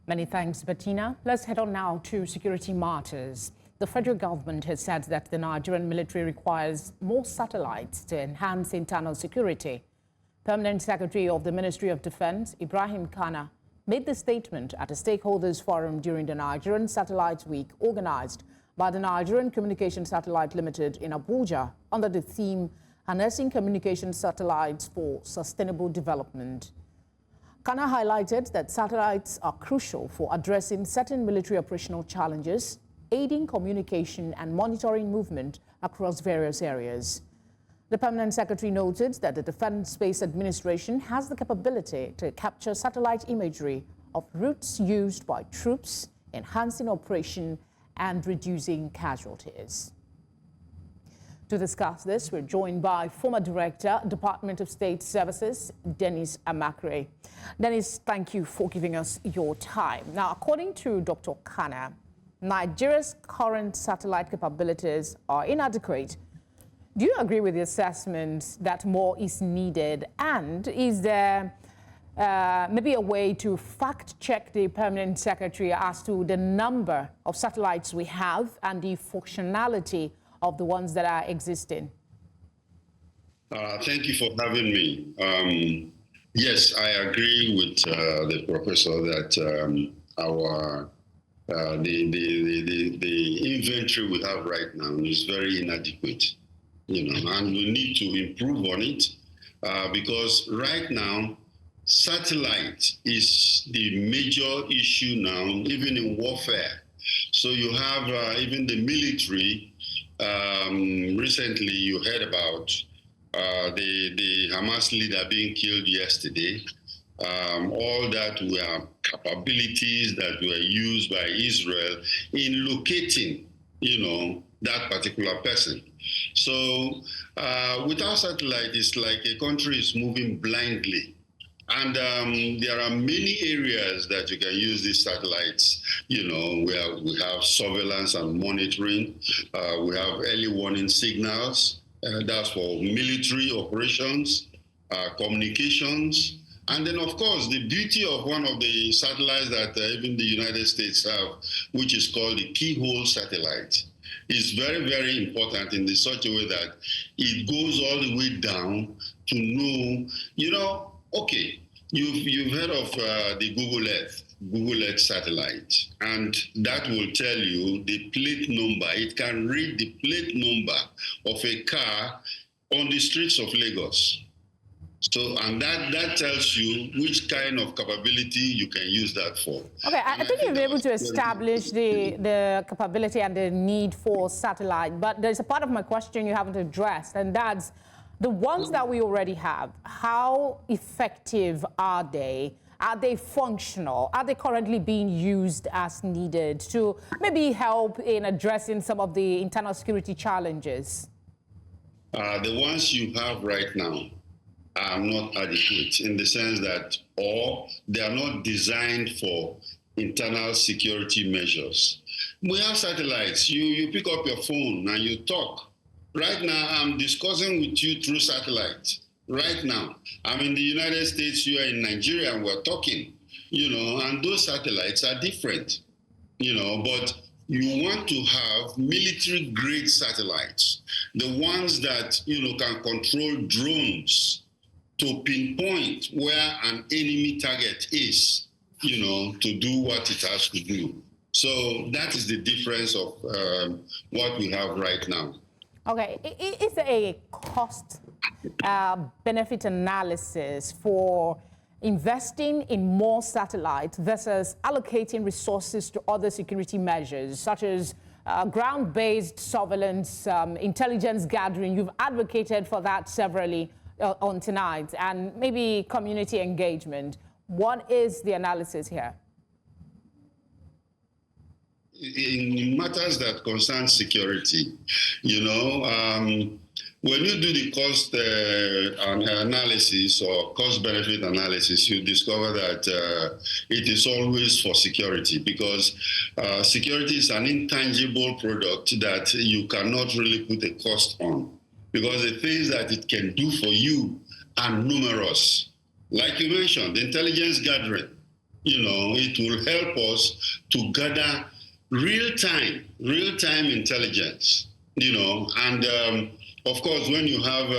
Many thanks, Bettina. Let's head on now to security matters. The federal government has said that the Nigerian military requires more satellites to enhance internal security. Permanent Secretary of the Ministry of Defense, Ibrahim Kana, made the statement at a stakeholders forum during the Nigerian Satellite Week organized by the Nigerian Communication Satellite Limited in Abuja under the theme Harnessing Communication Satellites for Sustainable Development. Kana highlighted that satellites are crucial for addressing certain military operational challenges, aiding communication and monitoring movement across various areas. The Permanent Secretary noted that the Defense Space Administration has the capability to capture satellite imagery of routes used by troops, enhancing operation and reducing casualties. To discuss this, we're joined by former Director, Department of State Services, Dennis Amakre. Dennis, thank you for giving us your time. Now, according to Dr. Kana, Nigeria's current satellite capabilities are inadequate. Do you agree with the assessment that more is needed? And is there maybe a way to fact-check the Permanent Secretary as to the number of satellites we have and the functionality of the ones that are existing? Thank you for having me. Yes, I agree with the professor that the inventory we have right now is very inadequate, and we need to improve on it because right now satellite is the major issue now, even in warfare. So you have even the military. Recently, you heard about the Hamas leader being killed yesterday. All that were capabilities that were used by Israel in locating, that particular person. So without satellite, it's like a country is moving blindly. And there are many areas that you can use these satellites, where we have surveillance and monitoring. We have early warning signals. That's for military operations, communications. And then, of course, the beauty of one of the satellites that even the United States have, which is called the keyhole satellite, is very, very important in such a way that it goes all the way down to know, okay, you've heard of the Google Earth satellite, and that will tell you the plate number. It can read the plate number of a car on the streets of Lagos. So, and that tells you which kind of capability you can use that for. Okay, I think you'll be able to establish the capability and the need for satellite, but there's a part of my question you haven't addressed, and that's the ones that we already have. How effective are they? Are they functional? Are they currently being used as needed to maybe help in addressing some of the internal security challenges? The ones you have right now are not adequate in the sense that, or they are not designed for internal security measures. We have satellites. You pick up your phone and you talk. Right now, I'm discussing with you through satellite. Right now, I'm in the United States, you are in Nigeria, and we're talking, and those satellites are different, but you want to have military-grade satellites, the ones that, can control drones to pinpoint where an enemy target is, to do what it has to do. So that is the difference of what we have right now. Okay, is there a cost benefit analysis for investing in more satellites versus allocating resources to other security measures, such as ground-based surveillance, intelligence gathering? You've advocated for that severally on tonight, and maybe community engagement. What is the analysis here? In matters that concern security, when you do the cost analysis or cost-benefit analysis, you discover that it is always for security, because security is an intangible product that you cannot really put a cost on, because the things that it can do for you are numerous. Like you mentioned, intelligence gathering. it will help us to gather real-time intelligence, and of course, when you have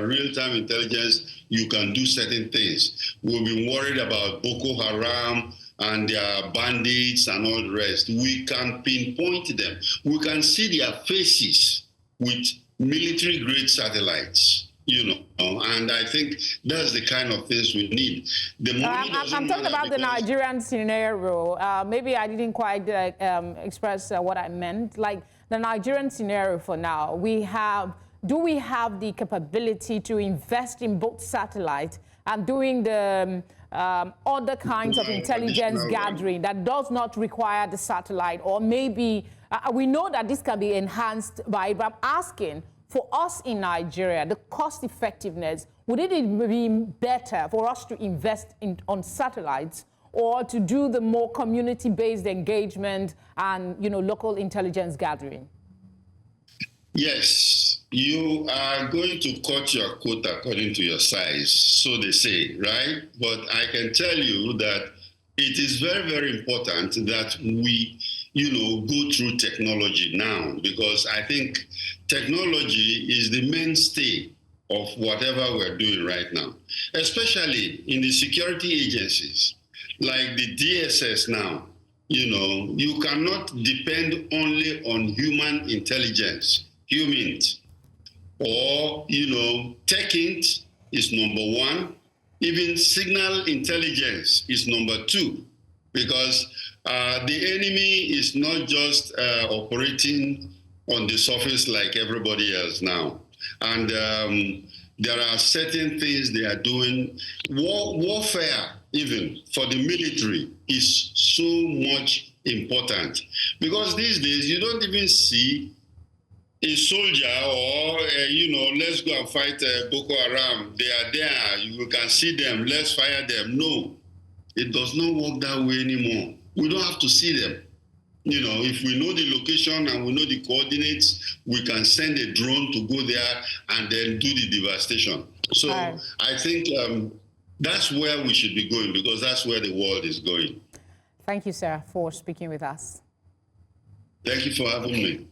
real-time intelligence, you can do certain things. We've been worried about Boko Haram and their bandits and all the rest. We can pinpoint them. We can see their faces with military-grade satellites. And I think that's the kind of things we need. I'm talking about the Nigerian scenario. Maybe I didn't quite express what I meant. Like the Nigerian scenario for now, do we have the capability to invest in both satellites and doing the other kinds of intelligence gathering that does not require the satellite? Or maybe we know that this can be enhanced by, but I'm asking, for us in Nigeria, the cost effectiveness, would it be better for us to invest on satellites or to do the more community-based engagement and local intelligence gathering? Yes, you are going to cut your coat according to your size, so they say, right? But I can tell you that it is very, very important that we go through technology now, because I think technology is the mainstay of whatever we're doing right now, especially in the security agencies like the DSS now. You cannot depend only on human intelligence, humans, or, tech int is number one. Even signal intelligence is number two, because the enemy is not just operating on the surface like everybody else now. And there are certain things they are doing. Warfare, even for the military, is so much important, because these days you don't even see a soldier or, let's go and fight Boko Haram. They are there. You can see them. Let's fire them. No, it does not work that way anymore. We don't have to see them. If we know the location and we know the coordinates, we can send a drone to go there and then do the devastation. So I think that's where we should be going, because that's where the world is going. Thank you, sir, for speaking with us. Thank you for having me.